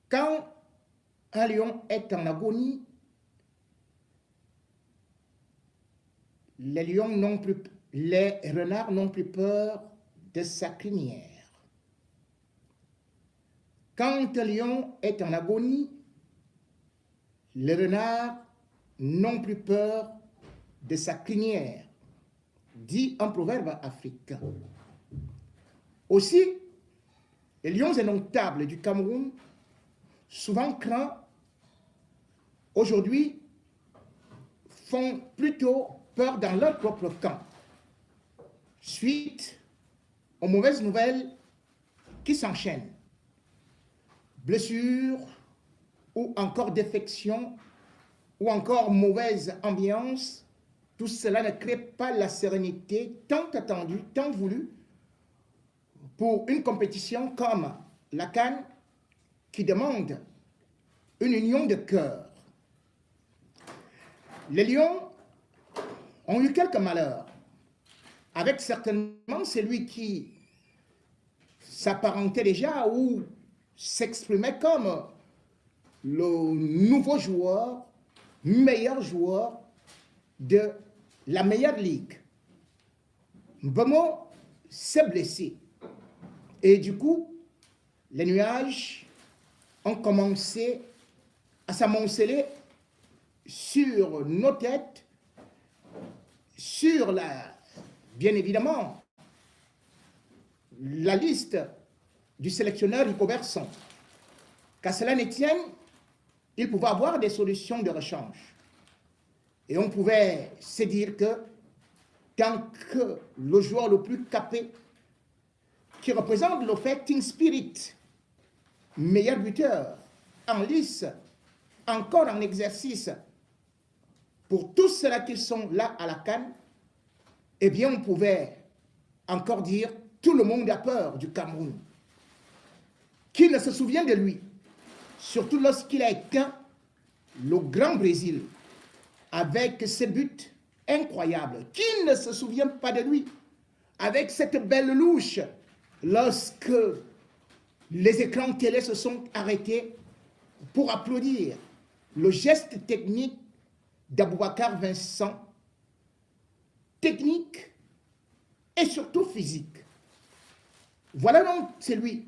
Quand un lion est en agonie, les renards n'ont plus peur de sa crinière. Quand un lion est en agonie, les renards n'ont plus peur de sa crinière, dit un proverbe africain. Aussi, les lions indomptables du Cameroun, souvent craints, aujourd'hui, font plutôt peur dans leur propre camp, suite aux mauvaises nouvelles qui s'enchaînent. Blessures, ou encore défections, ou encore mauvaise ambiance, tout cela ne crée pas la sérénité tant attendue, tant voulue, pour une compétition comme la CAN qui demande une union de cœur. Les Lions ont eu quelques malheurs, avec certainement celui qui s'apparentait déjà ou s'exprimait comme le nouveau joueur, meilleur joueur de la meilleure ligue. Mbemo s'est blessé. Et du coup, les nuages ont commencé à s'amonceler sur nos têtes, sur bien évidemment, la liste du sélectionneur Rico Son. Qu'à cela ne tienne, il pouvait avoir des solutions de rechange. Et on pouvait se dire que tant que le joueur le plus capé, qui représente le fighting spirit, meilleur buteur, en lice, encore en exercice, pour tous ceux-là qui sont là à la CAN, eh bien on pouvait encore dire tout le monde a peur du Cameroun. Qui ne se souvient de lui, surtout lorsqu'il a éteint le Grand Brésil avec ses buts incroyables. Qui ne se souvient pas de lui avec cette belle louche lorsque les écrans télé se sont arrêtés pour applaudir le geste technique d'Aboubacar Vincent, technique et surtout physique. Voilà donc celui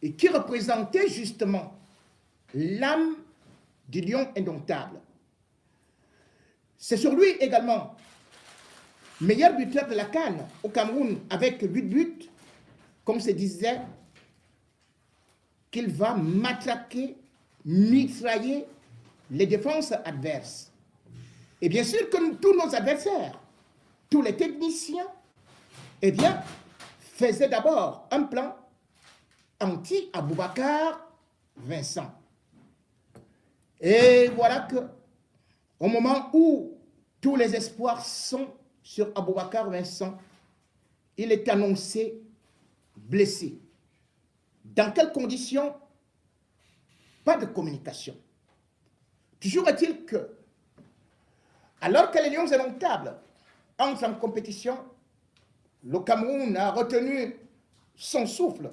et qui représentait justement l'âme du lion indomptable. C'est sur lui également, meilleur buteur de la CAN au Cameroun avec 8 buts, comme se disait, qu'il va matraquer, mitrailler les défenses adverses. Et bien sûr que tous nos adversaires, tous les techniciens, eh bien, faisaient d'abord un plan anti-Aboubacar Vincent. Et voilà que, au moment où tous les espoirs sont sur Aboubacar Vincent, il est annoncé blessé. Dans quelles conditions? Pas de communication. Toujours est-il que, alors que les Lions indomptables entrent en compétition, le Cameroun a retenu son souffle.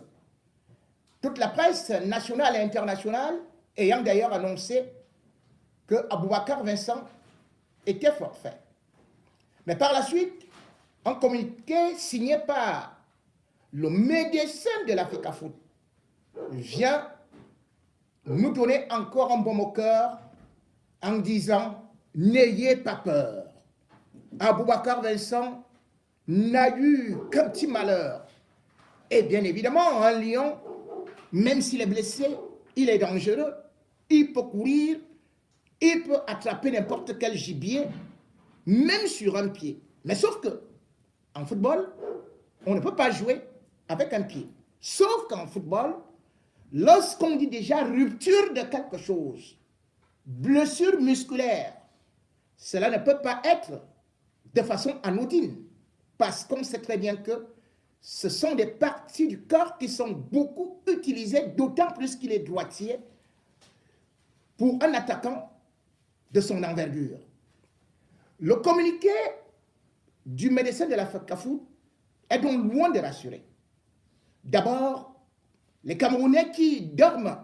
Toute la presse nationale et internationale ayant d'ailleurs annoncé que Aboubacar Vincent était forfait. Mais par la suite, un communiqué signé par le médecin de l'Africa Foot vient nous donner encore un baume au cœur en disant « N'ayez pas peur ». Aboubacar Vincent n'a eu qu'un petit malheur. Et bien évidemment, un lion, même s'il est blessé, il est dangereux, il peut courir, il peut attraper n'importe quel gibier, même sur un pied. Mais sauf que, en football, on ne peut pas jouer avec un pied. Sauf qu'en football, lorsqu'on dit déjà rupture de quelque chose, blessure musculaire, cela ne peut pas être de façon anodine. Parce qu'on sait très bien que ce sont des parties du corps qui sont beaucoup utilisées, d'autant plus qu'il est droitier, pour un attaquant de son envergure. Le communiqué du médecin de la FACAFOOT est donc loin de rassurer. D'abord, les Camerounais qui dorment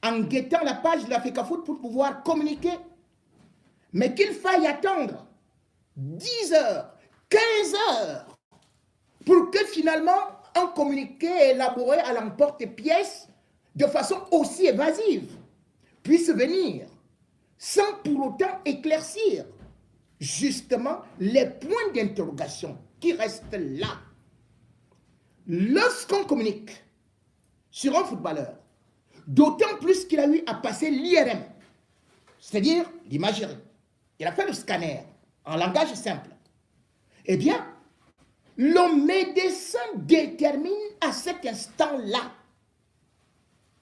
en guettant la page de la FECAFOOT pour pouvoir communiquer, mais qu'il faille attendre 10 heures, 15 heures, pour que finalement un communiqué élaboré à l'emporte-pièce de façon aussi évasive puisse venir sans pour autant éclaircir justement les points d'interrogation qui restent là. Lorsqu'on communique sur un footballeur, d'autant plus qu'il a eu à passer l'IRM, c'est-à-dire l'imagerie, il a fait le scanner en langage simple, eh bien, le médecin détermine à cet instant-là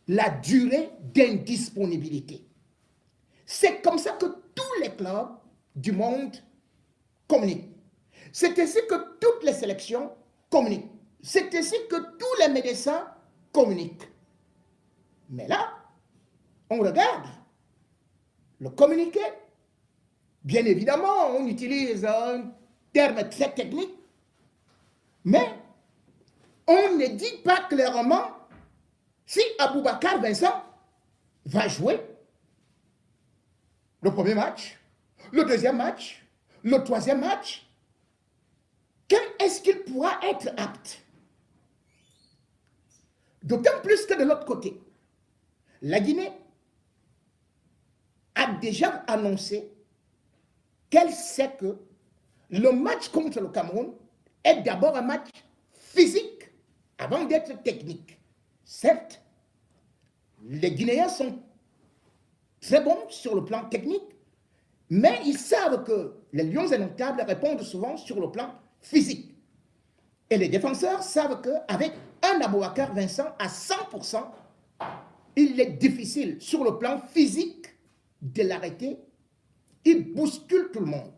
la durée d'indisponibilité. C'est comme ça que tous les clubs du monde communiquent. C'est ainsi que toutes les sélections communiquent. C'est ainsi que tous les médecins communiquent. Mais là, on regarde le communiqué. Bien évidemment, on utilise un terme très technique, mais on ne dit pas clairement si Aboubacar Vincent va jouer le premier match, le deuxième match, le troisième match. Quand est-ce qu'il pourra être apte? D'autant plus que de l'autre côté, la Guinée a déjà annoncé qu'elle sait que le match contre le Cameroun est d'abord un match physique avant d'être technique. Certes, les Guinéens sont très bons sur le plan technique, mais ils savent que les Lions indomptables répondent souvent sur le plan physique. Et les défenseurs savent qu'avec un Aboubacar Vincent à 100%, il est difficile sur le plan physique de l'arrêter. Il bouscule tout le monde.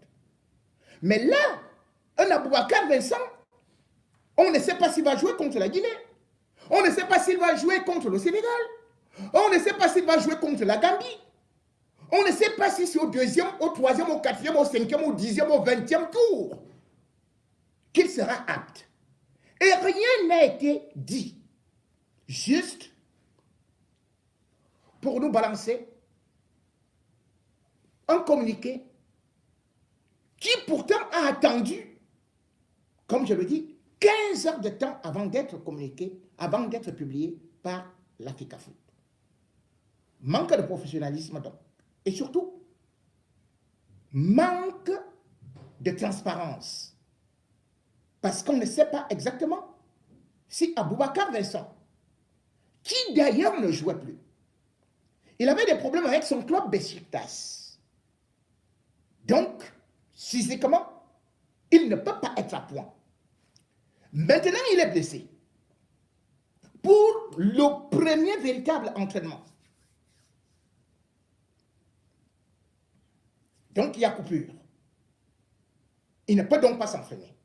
Mais là, un Aboubacar Vincent, on ne sait pas s'il va jouer contre la Guinée. On ne sait pas s'il va jouer contre le Sénégal. On ne sait pas s'il va jouer contre la Gambie. On ne sait pas si c'est au deuxième, au troisième, au quatrième, au cinquième, au dixième, au 20e tour qu'il sera apte. Et rien n'a été dit. Juste pour nous balancer un communiqué qui pourtant a attendu, comme je le dis, 15 heures de temps avant d'être communiqué, avant d'être publié par la FECAFOOT. Manque de professionnalisme donc. Et surtout, manque de transparence. Parce qu'on ne sait pas exactement si Aboubacar Vincent, qui d'ailleurs ne jouait plus, il avait des problèmes avec son club Besiktas. Donc, physiquement, il ne peut pas être à point. Maintenant, il est blessé. Pour le premier véritable entraînement. Donc, il y a coupure. Il ne peut donc pas s'entraîner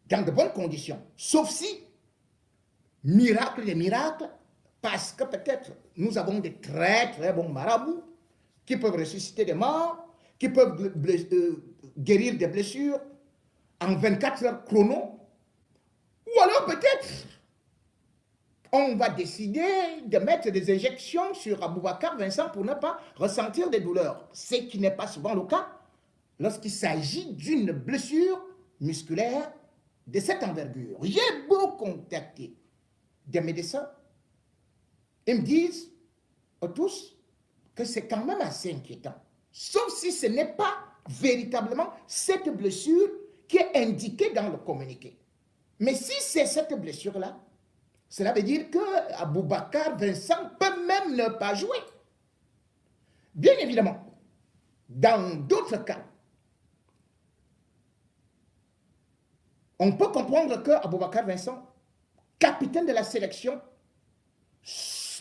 dans de bonnes conditions. Sauf si, miracle des miracles, parce que peut-être nous avons des très très bons marabouts qui peuvent ressusciter des morts, qui peuvent guérir des blessures en 24 heures chrono. Ou alors peut-être on va décider de mettre des injections sur Aboubacar Vincent pour ne pas ressentir des douleurs. Ce qui n'est pas souvent le cas lorsqu'il s'agit d'une blessure musculaire de cette envergure. J'ai beau contacter des médecins, ils me disent tous que c'est quand même assez inquiétant. Sauf si ce n'est pas véritablement cette blessure qui est indiquée dans le communiqué. Mais si c'est cette blessure-là, cela veut dire que Aboubacar Vincent peut même ne pas jouer. Bien évidemment, dans d'autres cas, on peut comprendre que Aboubacar Vincent, capitaine de la sélection,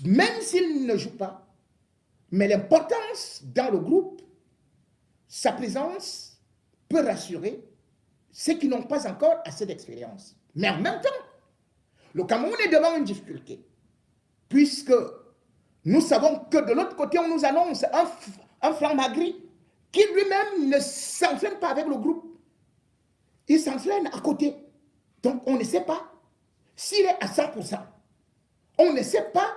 même s'il ne joue pas, mais l'importance dans le groupe, sa présence peut rassurer ceux qui n'ont pas encore assez d'expérience. Mais en même temps, le Cameroun est devant une difficulté, puisque nous savons que de l'autre côté, on nous annonce un Franck Magri qui lui-même ne s'entraîne pas avec le groupe. Il s'entraîne à côté. Donc, on ne sait pas s'il est à 100%. On ne sait pas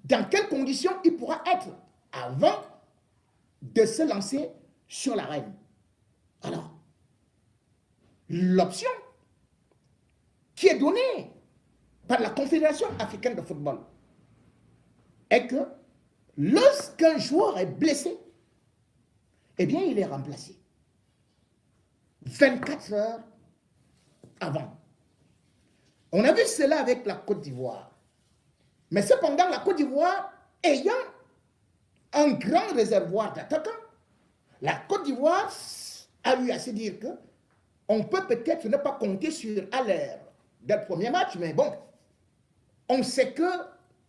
dans quelles conditions il pourra être avant de se lancer sur l'arène. Alors, l'option qui est donnée par la Confédération africaine de football est que lorsqu'un joueur est blessé, eh bien, il est remplacé 24 heures avant. On a vu cela avec la Côte d'Ivoire. Mais cependant, la Côte d'Ivoire, ayant un grand réservoir d'attaquants, la Côte d'Ivoire a eu à se dire que on peut peut-être ne pas compter sur Haller dès le premier match, mais bon, on sait que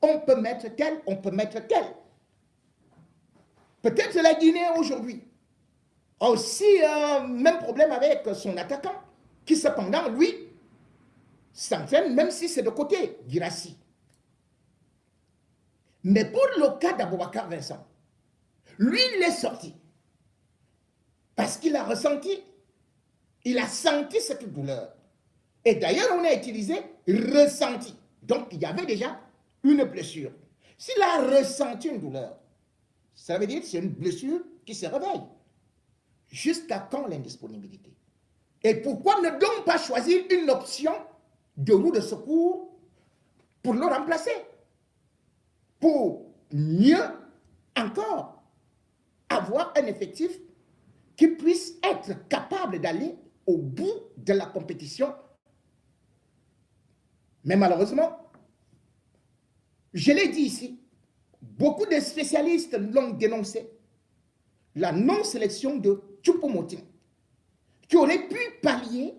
on peut mettre tel, on peut mettre tel. Peut-être la Guinée aujourd'hui a aussi un même problème avec son attaquant, qui cependant, lui, s'entraîne, même si c'est de côté, Guirassy. Mais pour le cas d'Aboubacar Vincent, lui, il est sorti. Parce qu'il a ressenti, il a senti cette douleur. Et d'ailleurs, on a utilisé ressenti. Donc, il y avait déjà une blessure. S'il a ressenti une douleur, ça veut dire que c'est une blessure qui se réveille. Jusqu'à quand l'indisponibilité? Et pourquoi ne donc pas choisir une option de roue de secours pour le remplacer? Pour mieux encore avoir un effectif qui puisse être capable d'aller au bout de la compétition. Mais malheureusement, je l'ai dit ici, beaucoup de spécialistes l'ont dénoncé, la non-sélection de Choupo-Moting, qui aurait pu pallier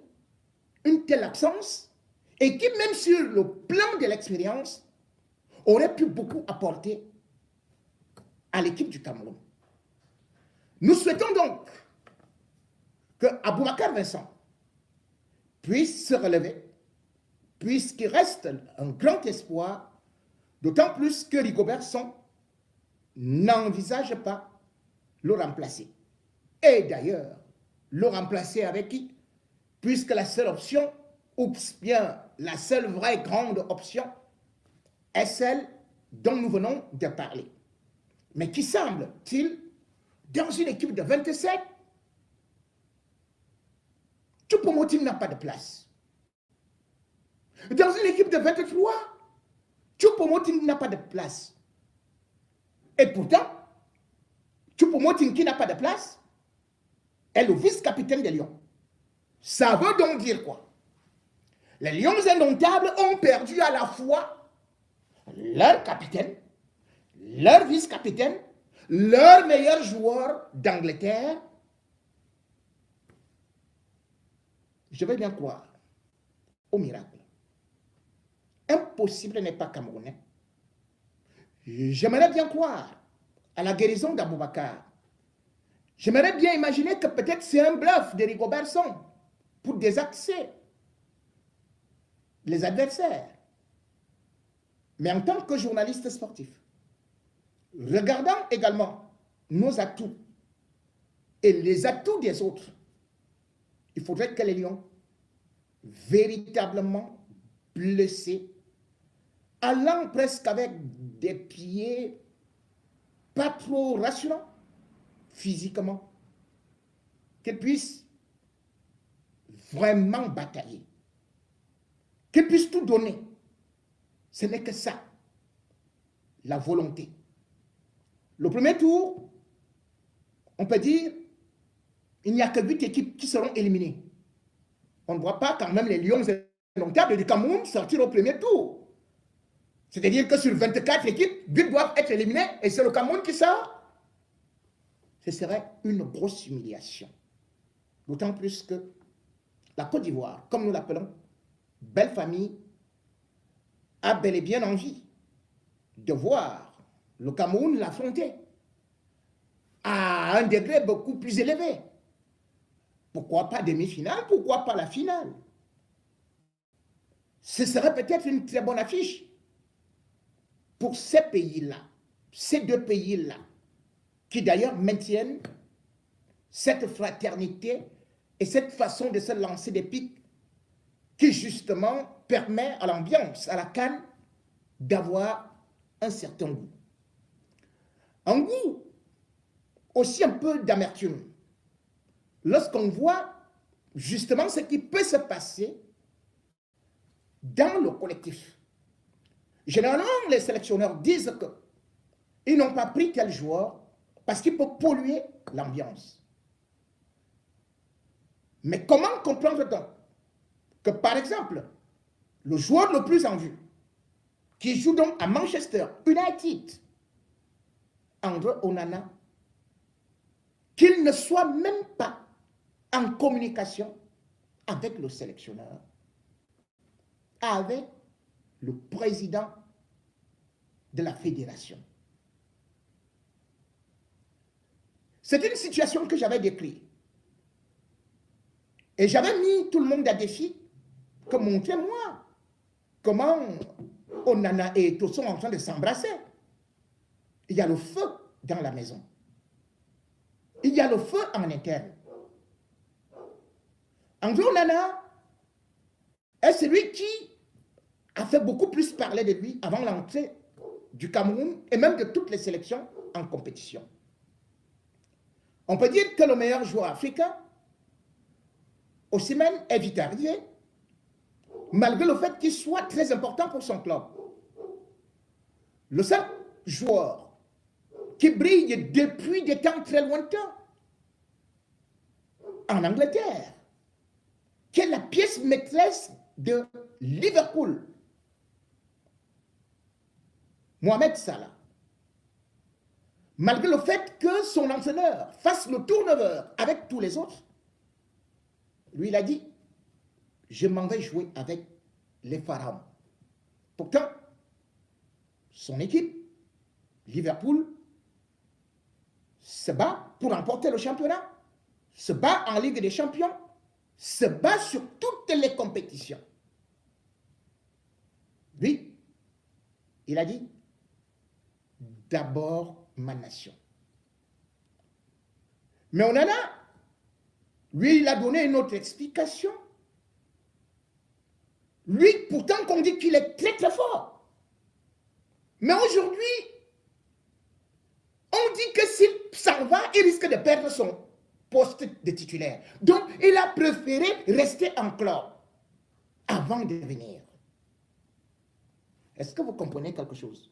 une telle absence et qui, même sur le plan de l'expérience, aurait pu beaucoup apporter à l'équipe du Cameroun. Nous souhaitons donc que Aboubacar Vincent puisse se relever, puisqu'il reste un grand espoir, d'autant plus que Rigobert Song n'envisage pas le remplacer. Et d'ailleurs, le remplacer avec qui? Puisque la seule option, ou bien la seule vraie grande option, est celle dont nous venons de parler. Mais qui semble-t-il, dans une équipe de 27, Choupo-Moting n'a pas de place. Dans une équipe de 23, Choupo-Moting n'a pas de place. Et pourtant, Choupo-Moting qui n'a pas de place est le vice-capitaine des Lions. Ça veut donc dire quoi? Les Lions indomptables ont perdu à la fois leur capitaine, leur vice-capitaine, leur meilleur joueur d'Angleterre. Je vais bien croire au miracle. Impossible n'est pas camerounais. J'aimerais bien croire à la guérison d'Aboubacar. J'aimerais bien imaginer que peut-être c'est un bluff de Rigobert Song pour désaxer les adversaires. Mais en tant que journaliste sportif, regardant également nos atouts et les atouts des autres, il faudrait que les Lions, véritablement blessés, allant presque avec des pieds pas trop rassurants physiquement, qu'ils puissent vraiment batailler, qu'ils puissent tout donner. Ce n'est que ça, la volonté. Le premier tour, on peut dire, il n'y a que 8 équipes qui seront éliminées. On ne voit pas quand même les Lions indomptables du Cameroun sortir au premier tour. C'est-à-dire que sur 24 équipes, 8 doivent être éliminées et c'est le Cameroun qui sort. Ce serait une grosse humiliation. D'autant plus que la Côte d'Ivoire, comme nous l'appelons, belle famille, a bel et bien envie de voir le Cameroun l'affronter à un degré beaucoup plus élevé. Pourquoi pas demi-finale? Pourquoi pas la finale? Ce serait peut-être une très bonne affiche pour ces pays-là, ces deux pays-là, qui d'ailleurs maintiennent cette fraternité et cette façon de se lancer des pics qui justement permet à l'ambiance, à la CAN, d'avoir un certain goût. Un goût aussi un peu d'amertume. Lorsqu'on voit justement ce qui peut se passer dans le collectif. Généralement, les sélectionneurs disent qu'ils n'ont pas pris tel joueur parce qu'il peut polluer l'ambiance. Mais comment comprendre donc que, par exemple, le joueur le plus en vue, qui joue donc à Manchester United, André Onana, qu'il ne soit même pas en communication avec le sélectionneur, avec le président de la fédération. C'est une situation que j'avais décrite. Et j'avais mis tout le monde à défi que montrez-moi comment Onana et Eto'o sont en train de s'embrasser. Il y a le feu dans la maison. Il y a le feu en interne. André Onana est celui qui a fait beaucoup plus parler de lui avant l'entrée du Cameroun et même de toutes les sélections en compétition. On peut dire que le meilleur joueur africain, Osimhen, est vite arrivé, malgré le fait qu'il soit très important pour son club. Le seul joueur qui brille depuis des temps très lointains en Angleterre, qui est la pièce maîtresse de Liverpool, Mohamed Salah. Malgré le fait que son entraîneur fasse le turnover avec tous les autres, lui, il a dit, je m'en vais jouer avec les pharaons. Pourtant, son équipe, Liverpool, se bat pour remporter le championnat, se bat en Ligue des Champions, se bat sur toutes les compétitions. Lui, il a dit, d'abord ma nation. Mais Onana, lui, il a donné une autre explication. Lui, pourtant qu'on dit qu'il est très très fort. Mais aujourd'hui, on dit que s'il s'en va, il risque de perdre son poste de titulaire. Donc, il a préféré rester en club avant de venir. Est-ce que vous comprenez quelque chose?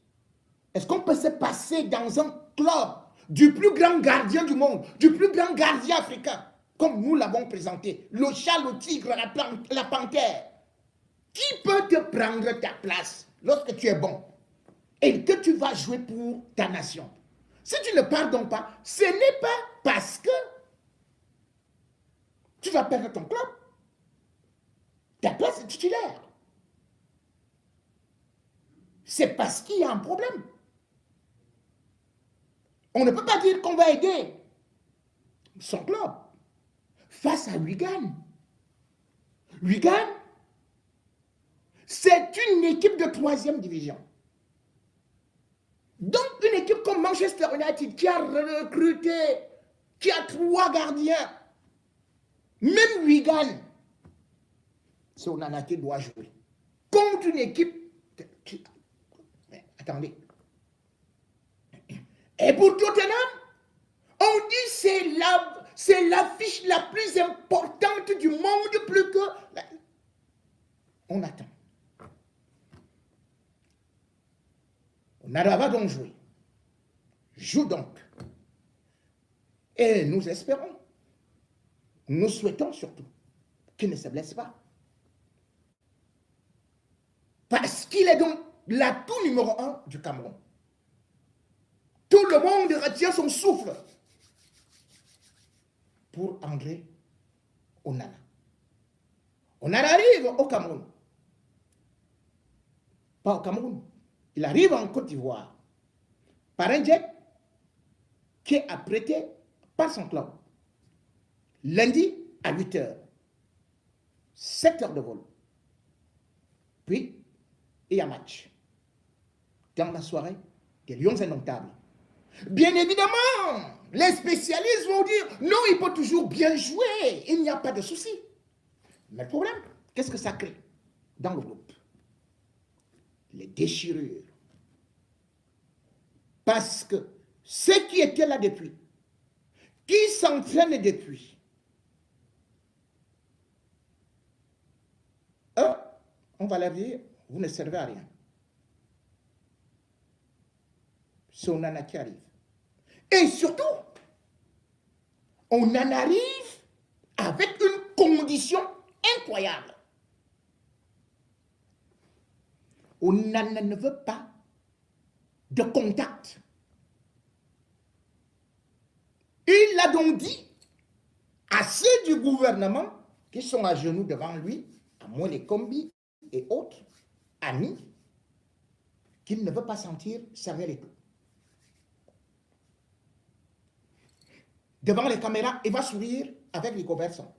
Est-ce qu'on peut se passer dans un club du plus grand gardien du monde, du plus grand gardien africain, comme nous l'avons présenté, le chat, le tigre, la panthère? Qui peut te prendre ta place lorsque tu es bon et que tu vas jouer pour ta nation? Si tu ne pardonnes pas, ce n'est pas parce que tu vas perdre ton club. Ta place est titulaire. C'est parce qu'il y a un problème. On ne peut pas dire qu'on va aider son club face à Wigan. Wigan, c'est une équipe de 3e division. Donc, une équipe comme Manchester United qui a recruté, qui a 3 gardiens, même Wigan, c'est Onana qui doit jouer contre une équipe qui... Mais attendez. Et pour Tottenham, on dit c'est l'affiche la plus importante du monde, plus que... On attend. Onana va donc jouer. Joue donc. Et nous espérons, nous souhaitons surtout qu'il ne se blesse pas. Parce qu'il est donc l'atout numéro 1 du Cameroun. Tout le monde retient son souffle pour André Onana. Onana arrive au Cameroun. Pas au Cameroun. Il arrive en Côte d'Ivoire par un jet qui est apprêté par son club. Lundi à 8h. 7 heures de vol. Puis, il y a match. Dans la soirée, des Lions indomptables. Bien évidemment, les spécialistes vont dire non, il peut toujours bien jouer, il n'y a pas de souci. Mais le problème, qu'est-ce que ça crée dans le groupe? Les déchirures, Parce que ceux qui étaient là depuis, qui s'entraînent depuis, eux, on va leur dire, vous ne servez à rien. C'est Onana qui arrive. Et surtout, on en arrive avec une condition incroyable. Onana ne veut pas de contact. Il a donc dit à ceux du gouvernement qui sont à genoux devant lui, à moins les combis et autres amis, qu'il ne veut pas sentir Samuel Eto'o. Devant les caméras, il va sourire avec Rigobert Song.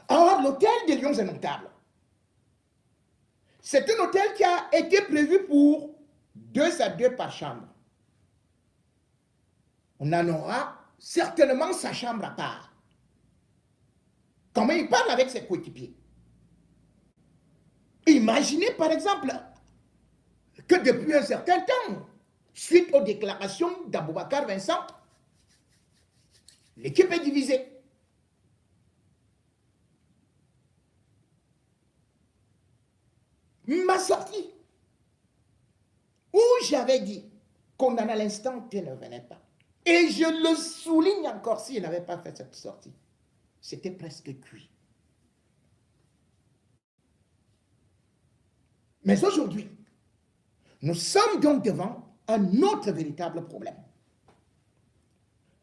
Or, l'hôtel des Lions Indomptables, c'est un hôtel qui a été prévu pour 2 à 2 par chambre. On en aura certainement sa chambre à part. Comment il parle avec ses coéquipiers? Imaginez par exemple que depuis un certain temps, suite aux déclarations d'Aboubacar Vincent, l'équipe est divisée. Ma sortie, où j'avais dit qu'on en a l'instant T ne venait pas. Et je le souligne encore, s'il n'avait pas fait cette sortie, c'était presque cuit. Mais aujourd'hui, nous sommes donc devant un autre véritable problème.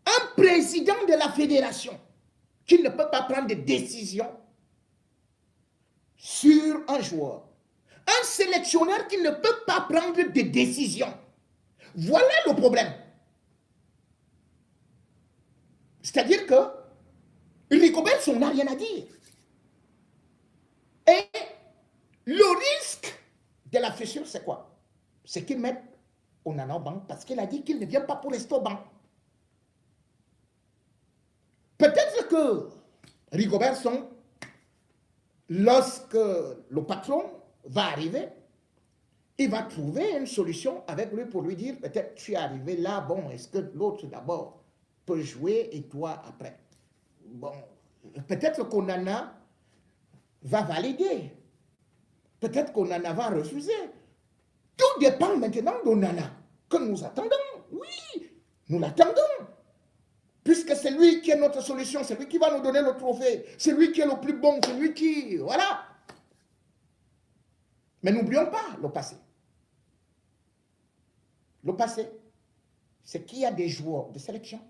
Un président de la fédération qui ne peut pas prendre de décision sur un joueur. Un sélectionneur qui ne peut pas prendre de décision. Voilà le problème. C'est-à-dire que Rigobert Song n'a rien à dire. Et le risque de la fissure, c'est quoi? C'est qu'il mette Onana au banc parce qu'il a dit qu'il ne vient pas pour rester au banc. Peut-être que Rigobert Song, lorsque le patron va arriver, il va trouver une solution avec lui pour lui dire, peut-être tu es arrivé là, bon, est-ce que l'autre d'abord peut jouer et toi après? Bon, peut-être qu'Onana va valider. Peut-être qu'Onana va refuser. Tout dépend maintenant d'Onana, que nous attendons. Oui, nous l'attendons. Puisque c'est lui qui est notre solution, c'est lui qui va nous donner le trophée, c'est lui qui est le plus bon, c'est lui qui... Voilà. Mais n'oublions pas le passé. Le passé, c'est qu'il y a des joueurs de sélection,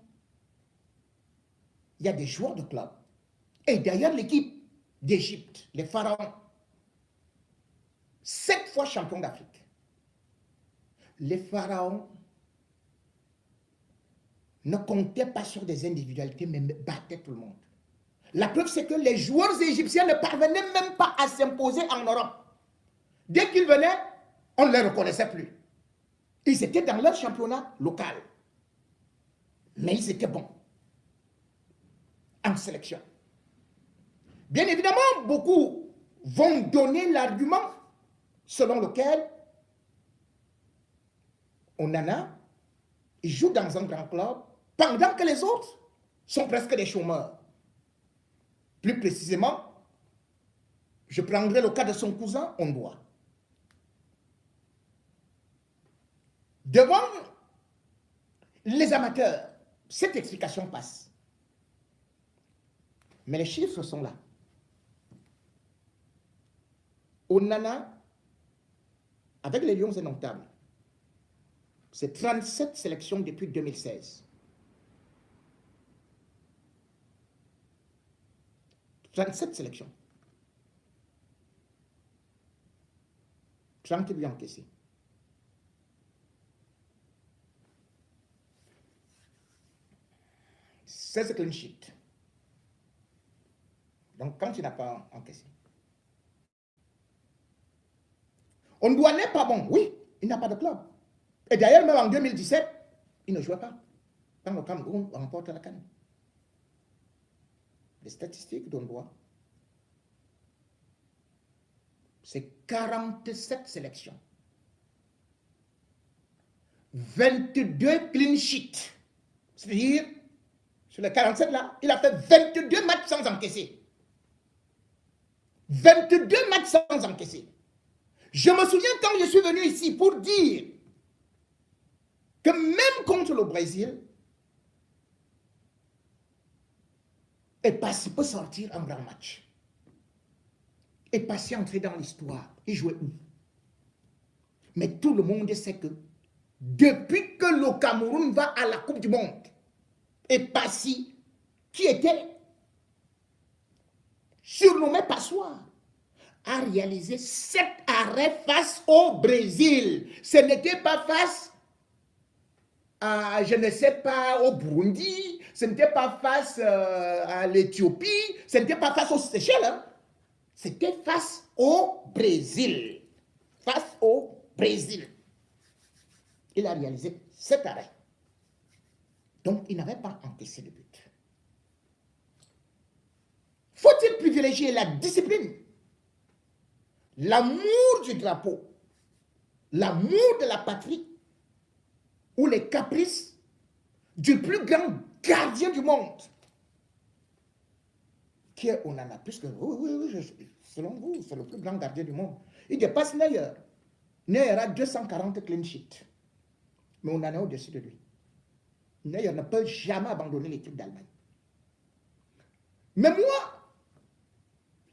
il y a des joueurs de club. Et d'ailleurs, l'équipe d'Égypte, les Pharaons, 7 fois champions d'Afrique. Les Pharaons ne comptaient pas sur des individualités, mais battaient tout le monde. La preuve, c'est que les joueurs égyptiens ne parvenaient même pas à s'imposer en Europe. Dès qu'ils venaient, on ne les reconnaissait plus. Ils étaient dans leur championnat local. Mais ils étaient bons en sélection. Bien évidemment, beaucoup vont donner l'argument selon lequel Onana joue dans un grand club pendant que les autres sont presque des chômeurs. Plus précisément, je prendrai le cas de son cousin Ondoa. Devant les amateurs, cette explication passe. Mais les chiffres sont là. Onana, avec les Lions Indomptables, c'est 37 sélections depuis 2016. 37 sélections. 30 buts encaissés. C'est clean sheet. Donc, quand tu n'as pas encaissé. Ondoa n'est pas bon. Oui, il n'a pas de club. Et d'ailleurs, même en 2017, il ne jouait pas. Quand le Cameroun remporte la CAN. Les statistiques d'Ondoa, c'est 47 sélections. 22 clean sheets. C'est-à-dire, sur les 47 là, il a fait 22 matchs sans encaisser. 22 matchs sans encaisser. Je me souviens quand je suis venu ici pour dire que même contre le Brésil, Epassi peut sortir un grand match. Epassi entrer dans l'histoire. Il jouait où? Mais tout le monde sait que depuis que le Cameroun va à la Coupe du Monde, Epassi, qui était surnommé Passoire, a réalisé 7 arrêts face au Brésil. Ce n'était pas face à, je ne sais pas, au Burundi, ce n'était pas face à l'Éthiopie, ce n'était pas face aux Seychelles, hein. C'était face au Brésil. Face au Brésil. Il a réalisé 7 arrêts. Donc, il n'avait pas encaissé de but. Faut-il privilégier la discipline, l'amour du drapeau, l'amour de la patrie ou les caprices du plus grand gardien du monde qui est Onana, puisque oui, selon vous, c'est le plus grand gardien du monde. Il dépasse Neuer. Neuer a 240 clean sheets. Mais Onana est au-dessus de lui. Neuer ne peut jamais abandonner l'équipe d'Allemagne. Mais moi,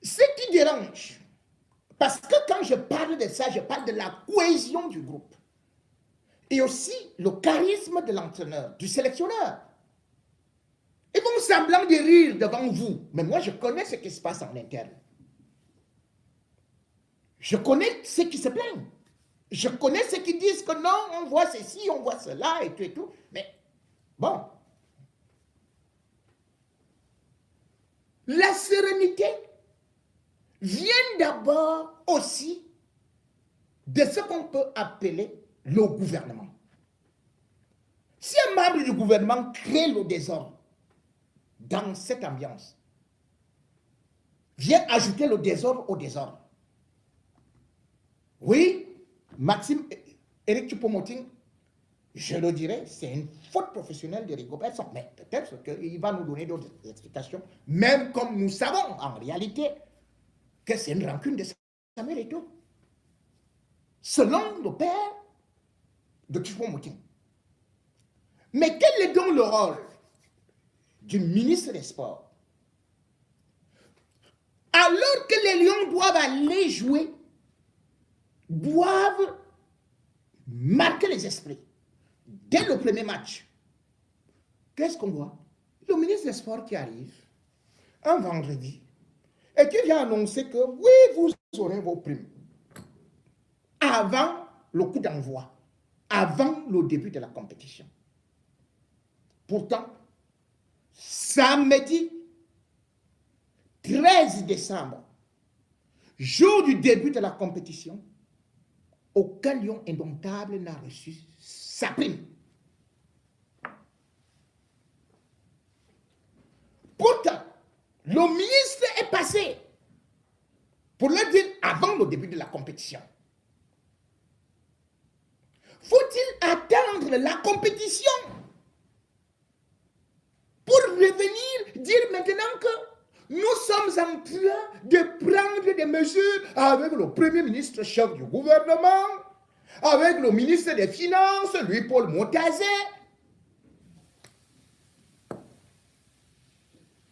ce qui dérange, parce que quand je parle de ça, je parle de la cohésion du groupe. Et aussi le charisme de l'entraîneur, du sélectionneur. Ils font semblant de rire devant vous. Mais moi, je connais ce qui se passe en interne. Je connais ceux qui se plaignent. Je connais ceux qui disent que non, on voit ceci, on voit cela et tout et tout. Mais bon. La sérénité vient d'abord aussi de ce qu'on peut appeler le gouvernement. Si un membre du gouvernement crée le désordre dans cette ambiance, vient ajouter le désordre au désordre. Oui, Maxime Éric Choupo-Moting, je le dirais, c'est une faute professionnelle de Rigobert Song, mais peut-être qu'il va nous donner d'autres explications, même comme nous savons en réalité que c'est une rancune de Samuel Eto'o. Selon le père de Choupo-Moting. Mais quel est donc le rôle du ministre des Sports? Alors que les Lions doivent aller jouer, doivent marquer les esprits dès le premier match, qu'est-ce qu'on voit? Le ministre des Sports qui arrive un vendredi et qui vient annoncer que oui, vous aurez vos primes avant le coup d'envoi, avant le début de la compétition. Pourtant, samedi 13 décembre, jour du début de la compétition, aucun lion indomptable n'a reçu sa prime. Pourtant, le ministre est passé pour leur dire avant le début de la compétition. Faut-il attendre la compétition pour revenir dire maintenant que nous sommes en train de prendre des mesures avec le premier ministre chef du gouvernement, avec le ministre des Finances, Louis-Paul Montazet.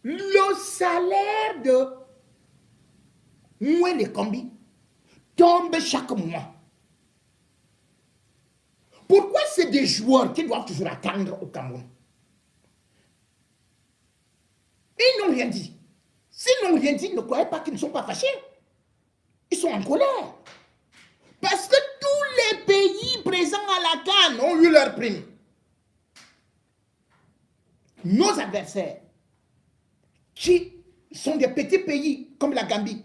Le salaire de Moué Combi tombe chaque mois. Pourquoi c'est des joueurs qui doivent toujours attendre au Cameroun? Ils n'ont rien dit. S'ils n'ont rien dit, ne croyez pas qu'ils ne sont pas fâchés. Ils sont en colère. Parce que tous les pays présents à la CAN ont eu leur prime. Nos adversaires, qui sont des petits pays comme la Gambie,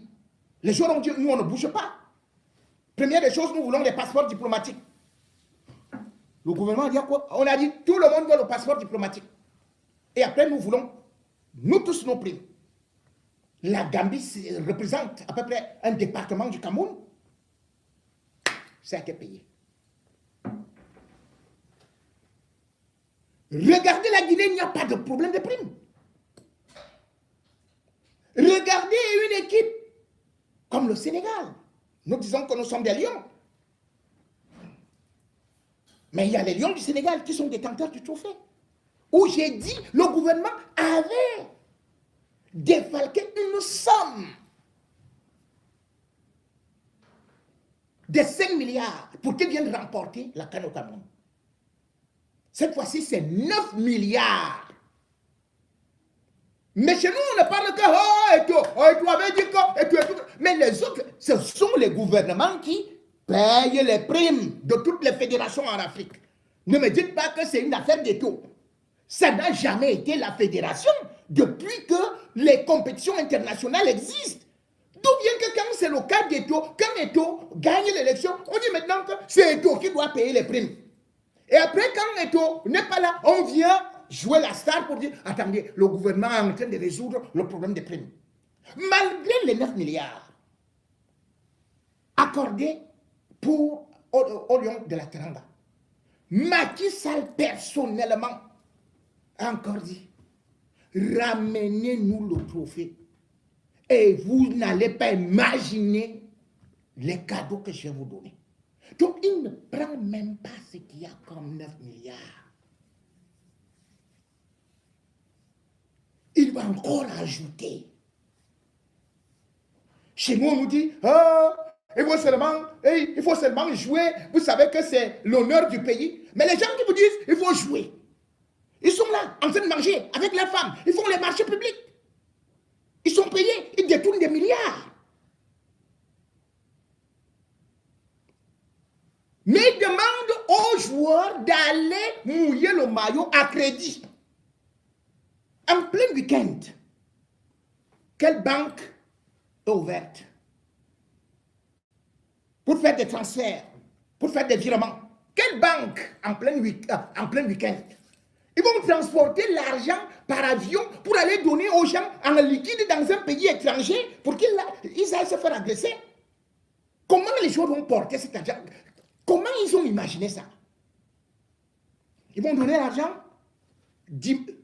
les joueurs ont dit, nous on ne bouge pas. Première des choses, nous voulons des passeports diplomatiques. Le gouvernement a dit quoi? On a dit, tout le monde veut le passeport diplomatique. Et après, nous voulons, nous tous nos primes. La Gambie représente à peu près un département du Cameroun. Ça a été payé. Regardez la Guinée, il n'y a pas de problème de prime. Regardez une équipe comme le Sénégal. Nous disons que nous sommes des lions. Mais il y a les lions du Sénégal qui sont détenteurs du trophée. Où j'ai dit, le gouvernement avait défalqué une somme de 5 milliards pour qu'ils viennent remporter la CAN au Cameroun. Cette fois-ci, c'est 9 milliards. Mais chez nous, on ne parle que et tu avais dit que, et tu. Mais les autres, ce sont les gouvernements qui payent les primes de toutes les fédérations en Afrique. Ne me dites pas que c'est une affaire d'État. Ça n'a jamais été la fédération depuis que les compétitions internationales existent. D'où vient que quand c'est le cas d'Eto, quand Eto gagne l'élection, on dit maintenant que c'est Eto qui doit payer les primes. Et après, quand Eto n'est pas là, on vient jouer la star pour dire, attendez, le gouvernement est en train de résoudre le problème des primes. Malgré les 9 milliards accordés au Lion de la Teranga, Macky Sall personnellement a encore dit, ramenez-nous le trophée. Et vous n'allez pas imaginer les cadeaux que je vais vous donner. Donc, il ne prend même pas ce qu'il y a comme 9 milliards. Il va encore ajouter. Chez nous, on nous dit, il faut seulement jouer. Vous savez que c'est l'honneur du pays. Mais les gens qui vous disent, il faut jouer. Ils sont là, en train de manger avec leurs femmes. Ils font les marchés publics. Ils sont payés, ils détournent des milliards. Mais ils demandent aux joueurs d'aller mouiller le maillot à crédit. En plein week-end, quelle banque est ouverte pour faire des transferts, pour faire des virements? Quelle banque en plein week-end? Ils vont transporter l'argent par avion pour aller donner aux gens en liquide dans un pays étranger pour qu'ils aillent se faire agresser. Comment les gens vont porter cet argent? Comment ils ont imaginé ça? Ils vont donner l'argent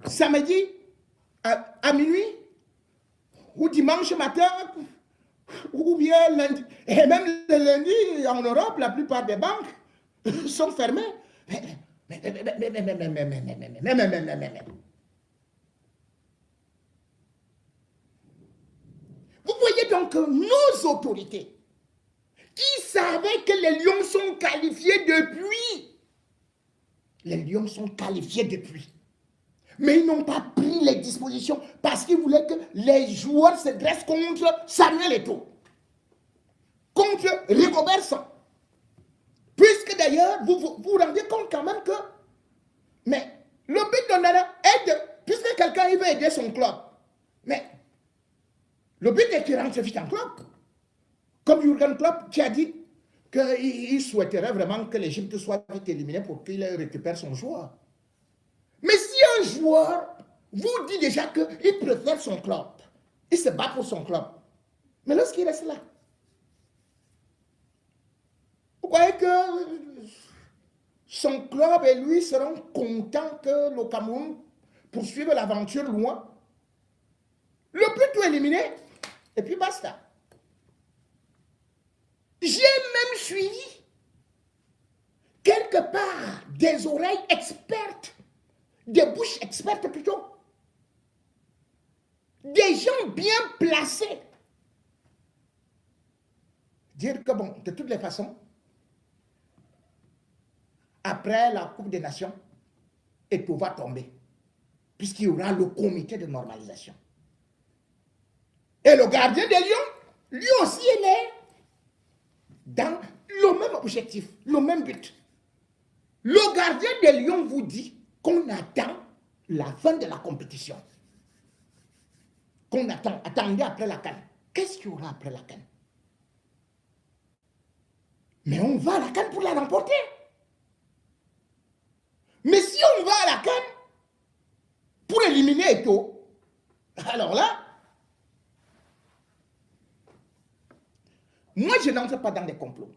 samedi à minuit ou dimanche matin ou bien lundi. Et même le lundi, en Europe, la plupart des banques sont fermées. Vous voyez donc nos autorités qui savaient que les lions sont qualifiés depuis. Les lions sont qualifiés depuis. Mais ils n'ont pas pris les dispositions parce qu'ils voulaient que les joueurs se dressent contre Samuel Eto'o, contre Rigobert Song. Puisque d'ailleurs, vous vous rendez compte quand même que, mais le but de Nana est de, puisque quelqu'un il veut aider son club, mais le but est qu'il rentre vite en club. Comme Jürgen Klopp qui a dit qu'il souhaiterait vraiment que l'Égypte soit vite éliminée pour qu'il récupère son joueur. Mais si un joueur vous dit déjà qu'il préfère son club, il se bat pour son club, mais lorsqu'il reste là, vous croyez que son club et lui seront contents que le Cameroun poursuive l'aventure loin? Le plus tôt éliminé, et puis basta. J'ai même suivi quelque part des oreilles expertes, des bouches expertes plutôt, des gens bien placés. Dire que bon, de toutes les façons, après la Coupe des Nations, Eto'o va tomber, puisqu'il y aura le comité de normalisation. Et le gardien des Lions, lui aussi, il est dans le même objectif, le même but. Le gardien des Lions vous dit qu'on attend la fin de la compétition. Qu'on attend, attendez après la CAN. Qu'est-ce qu'il y aura après la CAN? Mais on va à la CAN pour la remporter. Mais si on va à la CAN pour éliminer Eto'o, alors là, moi je n'entre pas dans des complots.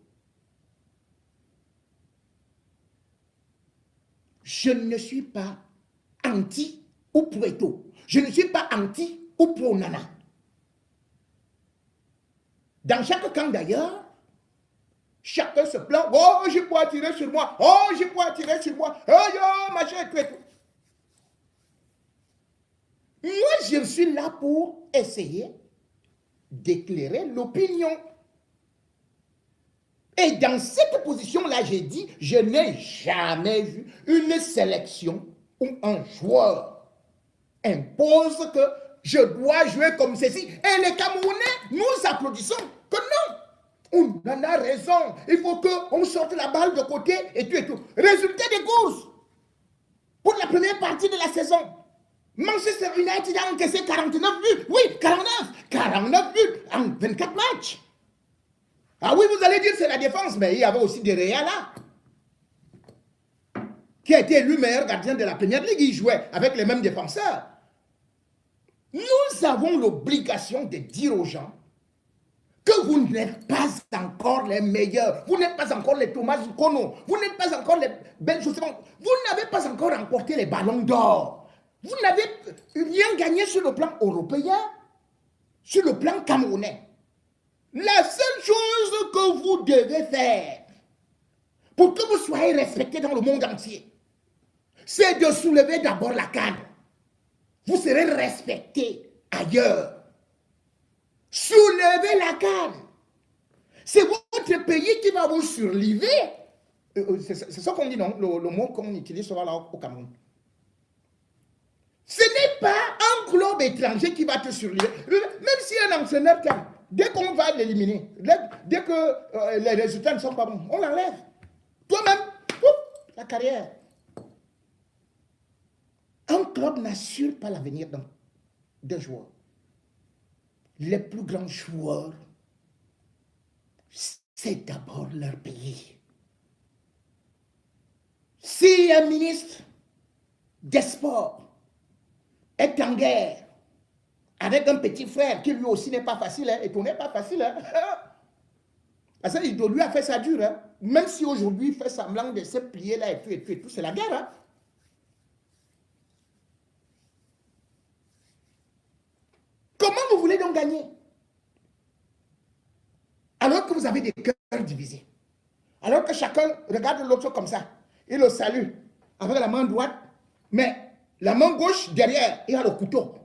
Je ne suis pas anti ou pro Eto'o. Je ne suis pas anti ou pro Nana. Dans chaque camp d'ailleurs, chacun se plaint. Oh, je peux tirer sur moi. Oh, je peux tirer sur moi. Oh, yo, machin, tout et tout. Moi, je suis là pour essayer d'éclairer l'opinion. Et dans cette position-là, j'ai dit, je n'ai jamais vu une sélection où un joueur impose que je dois jouer comme ceci. Et les Camerounais, nous applaudissons que non. On en a raison. Il faut qu'on sorte la balle de côté et tout et tout. Résultat des courses. Pour la première partie de la saison, Manchester United a encaissé 49 buts. Oui, 49. 49 buts en 24 matchs. Ah oui, vous allez dire c'est la défense, mais il y avait aussi des Réals là. Qui a été élu meilleur gardien de la Première Ligue. Il jouait avec les mêmes défenseurs. Nous avons l'obligation de dire aux gens que vous n'êtes pas encore les meilleurs. Vous n'êtes pas encore les Thomas Kono. Vous n'êtes pas encore les Ben Jousseman. Vous n'avez pas encore remporté les ballons d'or. Vous n'avez rien gagné sur le plan européen, sur le plan camerounais. La seule chose que vous devez faire pour que vous soyez respecté dans le monde entier, c'est de soulever d'abord la canne. Vous serez respecté ailleurs. Soulevez la canne. C'est votre pays qui va vous surlever. C'est ça qu'on dit, non? Le mot qu'on utilise souvent là au Cameroun. Ce n'est pas un club étranger qui va te surlever. Même si un entraîneur, dès qu'on va l'éliminer, dès que les résultats ne sont pas bons, on l'enlève. Toi-même, la carrière. Un club n'assure pas l'avenir d'un joueur. Les plus grands joueurs, c'est d'abord leur pays. Si un ministre des Sports est en guerre avec un petit frère qui lui aussi n'est pas facile, hein, et tout n'est pas facile, hein. Parce que lui a fait ça dur, hein. Même si aujourd'hui il fait semblant de se plier là et tout, c'est la guerre. Hein. Comment vous voulez donc gagner? Alors que vous avez des cœurs divisés. Alors que chacun regarde l'autre comme ça. Il le salue avec la main droite, mais la main gauche derrière, il a le couteau.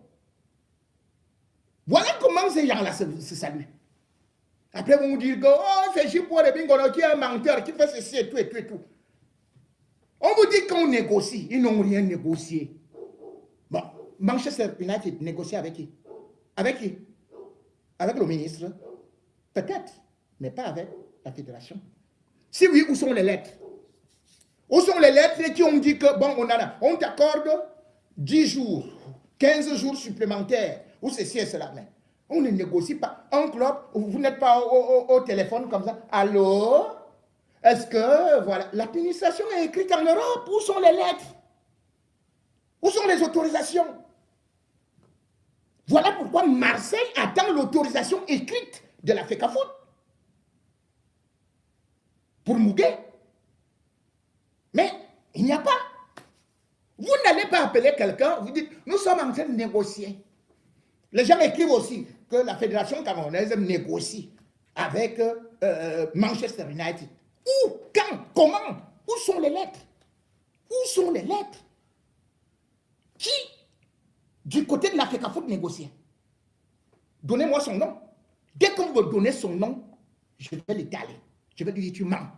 Voilà comment ces gens-là se saluent. Après, vous vous dites que oh, c'est Jipo de Bingono qui est un menteur, qui fait ceci et tout et tout et tout. On vous dit qu'on négocie. Ils n'ont rien négocié. Bon, Manchester United négocie avec qui? Avec qui? Avec le ministre? Peut-être, mais pas avec la fédération. Si oui, où sont les lettres? Où sont les lettres qui ont dit que, bon, on t'accorde 10 jours, 15 jours supplémentaires, ou ceci et cela. Mais on ne négocie pas. Un club, vous n'êtes pas au téléphone comme ça. Allô? Est-ce que, voilà, l'administration est écrite en Europe? Où sont les lettres? Où sont les autorisations? Voilà pourquoi Marseille attend l'autorisation écrite de la FECAFOOT pour Muguet. Mais il n'y a pas. Vous n'allez pas appeler quelqu'un, vous dites, nous sommes en train de négocier. Les gens écrivent aussi que la fédération camerounaise négocie avec Manchester United. Où? Quand? Comment? Où sont les lettres? Où sont les lettres? Qui, du côté de la FECAFOOT, négocie? Donnez-moi son nom. Dès que vous me donnez son nom, je vais l'étaler. Je vais dire, tu mens.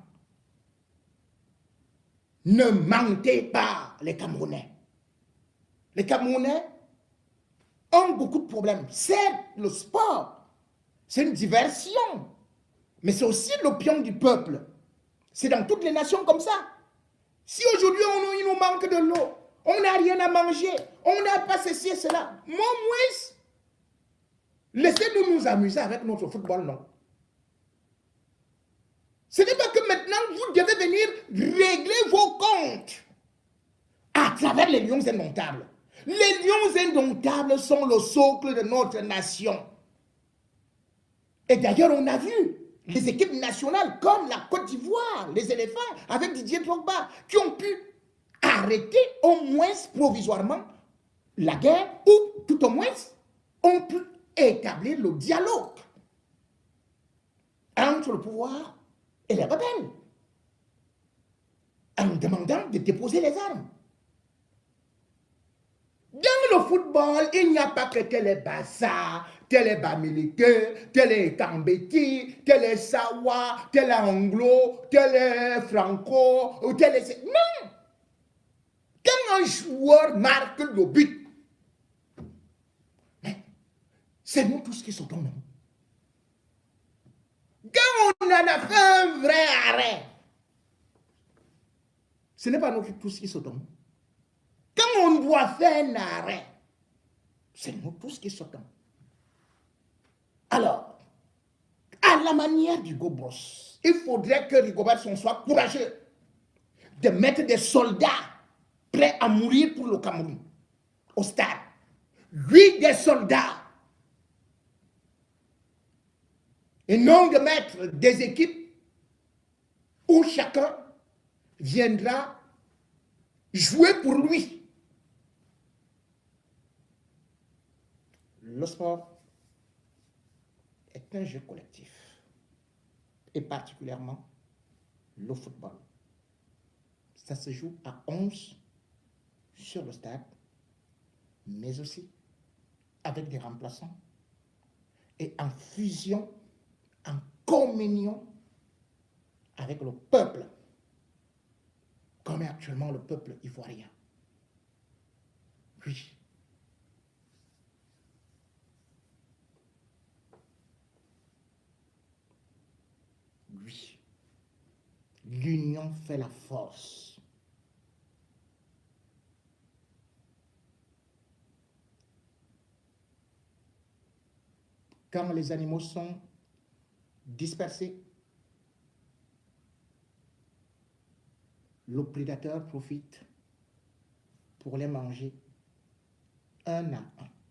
Ne mentez pas, les Camerounais. Les Camerounais ont beaucoup de problèmes. C'est le sport. C'est une diversion. Mais c'est aussi l'opium du peuple. C'est dans toutes les nations comme ça. Si aujourd'hui, il nous manque de l'eau, on n'a rien à manger, on n'a pas ceci et cela, mon moins, laissez-nous nous amuser avec notre football, non. Ce n'est pas que maintenant, vous devez venir régler vos comptes à travers les lions indomptables. Les lions indomptables sont le socle de notre nation. Et d'ailleurs, on a vu les équipes nationales comme la Côte d'Ivoire, les éléphants, avec Didier Drogba, qui ont pu arrêter au moins provisoirement la guerre ou tout au moins on peut établir le dialogue entre le pouvoir et les rebelles en demandant de déposer les armes. Dans le football, il n'y a pas que tel est Bassa, tel est Bamileke, tel est Tambeti, tel est Sawa, tel est Anglo, tel est Franco, ou tel est... Non! Quand un joueur marque le but, c'est nous tous qui sautons, non? Quand on en a fait un vrai arrêt, ce n'est pas nous tous qui sautons. Quand on doit faire un arrêt, c'est nous tous qui sautons. Alors, à la manière du Gobos, il faudrait que Rigobertson soit courageux de mettre des soldats prêts à mourir pour le Cameroun au stade. Lui, des soldats. Et non de mettre des équipes où chacun viendra jouer pour lui. Le sport est un jeu collectif, et particulièrement le football. Ça se joue à 11 sur le stade, mais aussi avec des remplaçants et en fusion, en communion avec le peuple, comme est actuellement le peuple ivoirien. Oui. Oui. L'union fait la force. Quand les animaux sont dispersés, le prédateur profite pour les manger un à un.